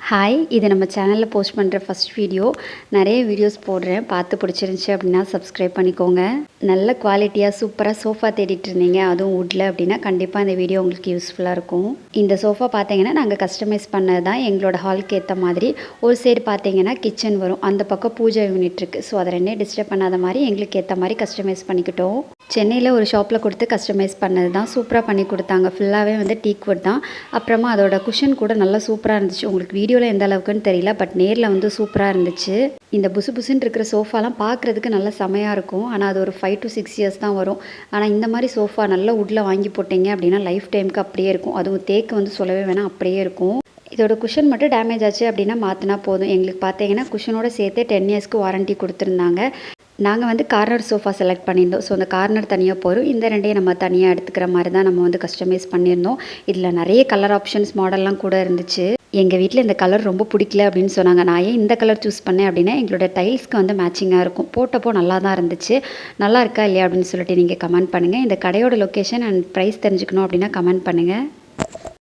Hi, இது நம்ம சேனலில் போஸ்ட் பண்ணுற ஃபஸ்ட் வீடியோ. நிறைய வீடியோஸ் போடுறேன், பார்த்து பிடிச்சிருந்துச்சி அப்படின்னா சப்ஸ்கிரைப் பண்ணிக்கோங்க. நல்ல குவாலிட்டியாக சூப்பராக சோஃபா தேடிட்டு இருந்தீங்க, அதுவும் வுட்டில் அப்படின்னா கண்டிப்பாக இந்த வீடியோ உங்களுக்கு யூஸ்ஃபுல்லாக இருக்கும். இந்த சோஃபா பார்த்தீங்கன்னா நாங்கள் கஸ்டமைஸ் பண்ணது தான், எங்களோட ஹாலுக்கு ஏற்ற மாதிரி. ஒரு சைடு பார்த்தீங்கன்னா கிச்சன் வரும், அந்த பக்கம் பூஜை யூனிட் இருக்குது. ஸோ அதை ரெண்டே டிஸ்டர்ப் பண்ணாத மாதிரி எங்களுக்கு ஏற்ற மாதிரி கஸ்டமைஸ் பண்ணிக்கிட்டோம். சென்னையில் ஒரு ஷாப்பில் கொடுத்து கஸ்டமைஸ் பண்ணது தான், சூப்பராக பண்ணி கொடுத்தாங்க. ஃபுல்லாகவே வந்து டீக்வுட் தான். அப்புறமா அதோட குஷன் கூட நல்லா சூப்பராக இருந்துச்சு. உங்களுக்கு வீடியோவில் எந்த அளவுக்குன்னு தெரியல, பட் நேரில் வந்து சூப்பராக இருந்துச்சு. இந்த புசு புசுன்னு இருக்கிற சோஃபாலாம் பார்க்குறதுக்கு நல்லா செமையாக இருக்கும். ஆனால் அது ஒரு 5 to 6 இயர்ஸ் தான் வரும். ஆனால் இந்த மாதிரி சோஃபா நல்லா வுட்டில் வாங்கி போட்டிங்க அப்படின்னா லைஃப் டைமுக்கு அப்படியே இருக்கும். அதுவும் தேக்கு வந்து சொல்லவே வேணாம், அப்படியே இருக்கும். இதோட குஷன் மட்டும் டேமேஜ் ஆச்சு அப்படின்னா மாற்றினா போதும். எங்களுக்கு பார்த்தீங்கன்னா குஷனோட சேர்த்து 10 இயர்ஸ்க்கு வாரண்ட்டி கொடுத்துருந்தாங்க. நாங்கள் வந்து கார்னர் சோஃபா செலக்ட் பண்ணியிருந்தோம். ஸோ அந்த கார்னர் தனியாக போகிறோம், இந்த ரெண்டையும் நம்ம தனியாக எடுத்துக்கிற மாதிரி தான் நம்ம வந்து கஸ்டமைஸ் பண்ணியிருந்தோம். இதில் நிறைய கலர் ஆப்ஷன்ஸ் மாடல்லாம் கூட இருந்துச்சு. எங்கள் வீட்டில் இந்த கலர் ரொம்ப பிடிக்கல அப்படின்னு சொன்னாங்க. நான் ஏன் இந்த கலர் சூஸ் பண்ணேன் அப்படின்னா எங்களோட டைல்ஸ்க்கு வந்து மேட்சிங்காக இருக்கும். போட்டப்போ நல்லா தான் இருந்துச்சு. நல்லா இருக்கா இல்லையா அப்படின்னு சொல்லிட்டு நீங்கள் கமெண்ட் பண்ணுங்கள். இந்த கடையோட லொக்கேஷன் அண்ட் ப்ரைஸ் தெரிஞ்சுக்கணும் அப்படின்னா கமெண்ட் பண்ணுங்கள்.